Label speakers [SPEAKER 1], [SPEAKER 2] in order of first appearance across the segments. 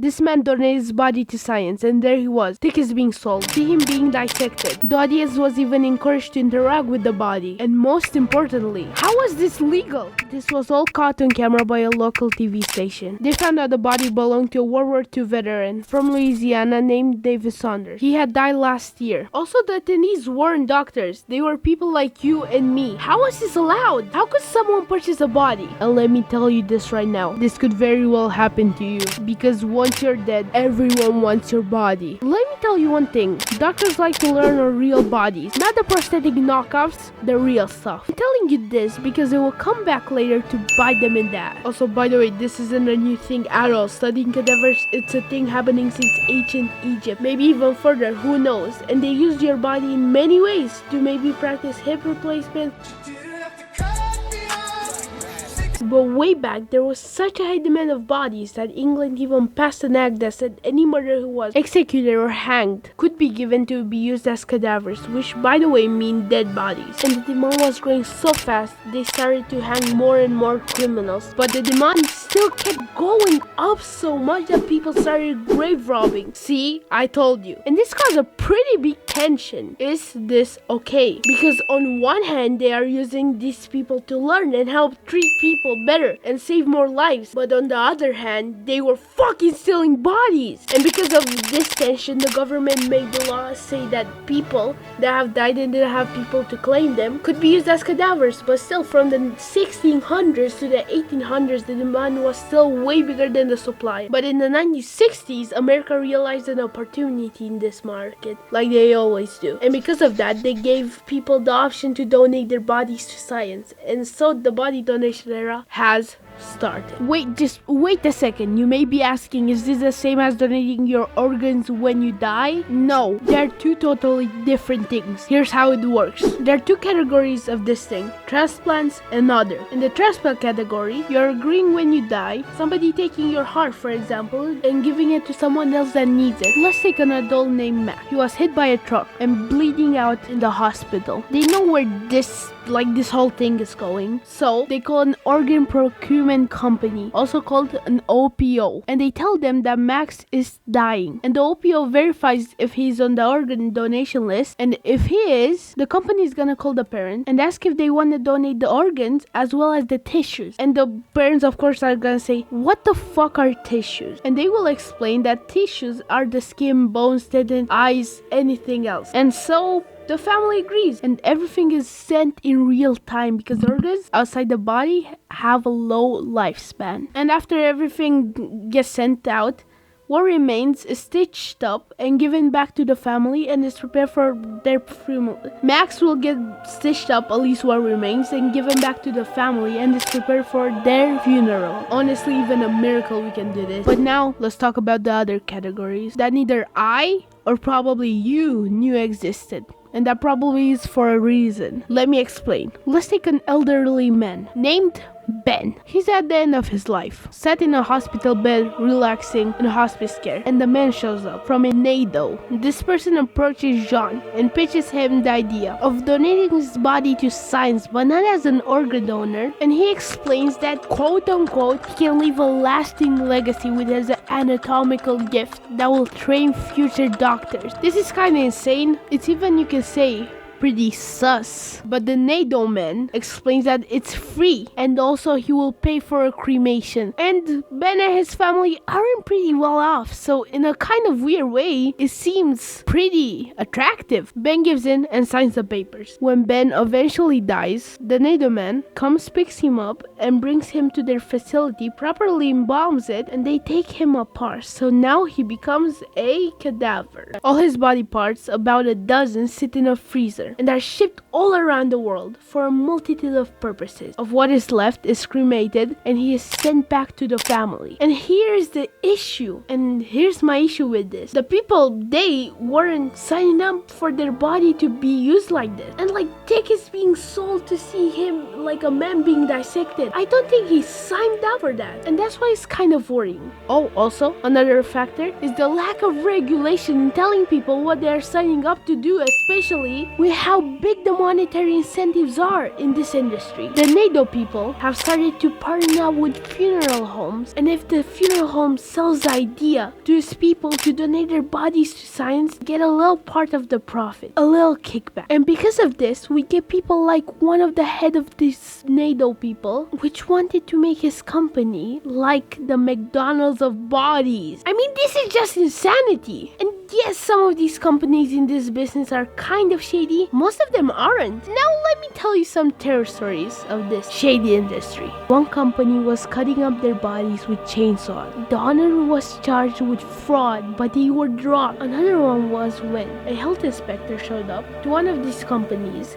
[SPEAKER 1] This man donated his body to science, and there he was. Tickets being sold. See him being dissected. The audience was even encouraged to interact with the body. And most importantly, how was this legal? This was all caught on camera by a local TV station. They found out the body belonged to a World War II veteran from Louisiana named David Saunders. He had died last year. Also, the attendees weren't doctors. They were people like you and me. How was this allowed? How could someone purchase a body? And let me tell you this right now. This could very well happen to you. Because once you're dead, everyone wants your body. Let me tell you one thing. Doctors like to learn on real bodies. Not the prosthetic knockoffs, the real stuff. I'm telling you this because they will come back later to bite them in that. Also, by the way, this isn't a new thing at all. Studying cadavers, it's a thing happening since ancient Egypt. Maybe even further, who knows? And they used your body in many ways to maybe practice hip replacement. But way back, there was such a high demand of bodies that England even passed an act that said any murderer who was executed or hanged could be given to be used as cadavers, which by the way mean dead bodies. And the demand was growing so fast, they started to hang more and more criminals. But the demand still kept going up so much that people started grave robbing. See, I told you. And this caused a pretty big tension. Is this okay? Because on one hand, they are using these people to learn and help treat people better and save more lives, but on the other hand, they were fucking stealing bodies. And because of this tension, the government made the law say that people that have died and didn't have people to claim them could be used as cadavers. But still, from the 1600s to the 1800s, the demand was still way bigger than the supply. But in the 1960s, America realized an opportunity in this market, like they always do. And because of that, they gave people the option to donate their bodies to science. And so the body donation era has started. Just wait a second. You may be asking, is this the same as donating your organs when you die? No, they're two totally different things. Here's how it works. There are two categories of this thing: transplants and other. In the transplant category, you're agreeing when you die, somebody taking your heart, for example, and giving it to someone else that needs it. Let's take an adult named Matt. He was hit by a truck and bleeding out in the hospital. They know where this whole thing is going, so they call an organ procurement company, also called an OPO, and they tell them that Max is dying, and the OPO verifies if he's on the organ donation list, and if he is, the company is gonna call the parent and ask if they want to donate the organs as well as the tissues. And the parents, of course, are gonna say, what the fuck are tissues? And they will explain that tissues are the skin, bones, tendons, eyes, anything else. And so the family agrees, and everything is sent in real time because organs outside the body have a low lifespan. And after everything gets sent out, what remains is stitched up and given back to the family and is prepared for their funeral. Max will get stitched up, at least what remains, and given back to the family and is prepared for their funeral. Honestly, even a miracle we can do this. But now, let's talk about the other categories that neither I or probably you knew existed. And that probably is for a reason. Let me explain. Let's take an elderly man named Ben. He's at the end of his life, sat in a hospital bed, relaxing in hospice care, and the man shows up from a NATO. This person approaches John and pitches him the idea of donating his body to science, but not as an organ donor, and he explains that, quote unquote, he can leave a lasting legacy with his anatomical gift that will train future doctors. This is kinda insane. It's even, you can say, pretty sus. But the NATO man explains that it's free and also he will pay for a cremation. And Ben and his family aren't pretty well off, so in a kind of weird way, it seems pretty attractive. Ben gives in and signs the papers. When Ben eventually dies, the NATO man comes, picks him up, and brings him to their facility, properly embalms it, and they take him apart. So now he becomes a cadaver. All his body parts, about a dozen, sit in a freezer and are shipped all around the world for a multitude of purposes. Of what is left is cremated and he is sent back to the family. And here's the issue, and here's my issue with this. The people, they weren't signing up for their body to be used like this. And like tickets being sold to see him like a man being dissected. I don't think he signed up for that. And that's why it's kind of worrying. Oh, also, another factor is the lack of regulation in telling people what they are signing up to do, especially with how big the monetary incentives are in this industry. The NATO people have started to partner up with funeral homes, and if the funeral home sells the idea to its people to donate their bodies to science, get a little part of the profit, a little kickback. And because of this, we get people like one of the head of these NATO people, which wanted to make his company like the McDonald's of bodies. I mean, this is just insanity. And yes, some of these companies in this business are kind of shady. Most of them aren't. Now let me tell you some terror stories of this shady industry. One company was cutting up their bodies with chainsaws. The owner was charged with fraud, but they were dropped. Another one was when a health inspector showed up to one of these companies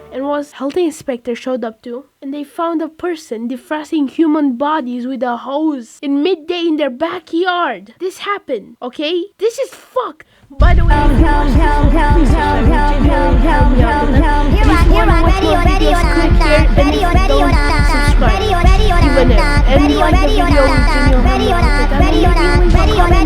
[SPEAKER 1] and they found a person defrosting human bodies with a hose in midday in their backyard. This happened, okay? This is fucked. By the way, if you watch this video, please subscribe. It genuinely helped me out. If you want to watch more videos, click here. And if you don't, subscribe. Even if. And like the video, it genuinely helped me out.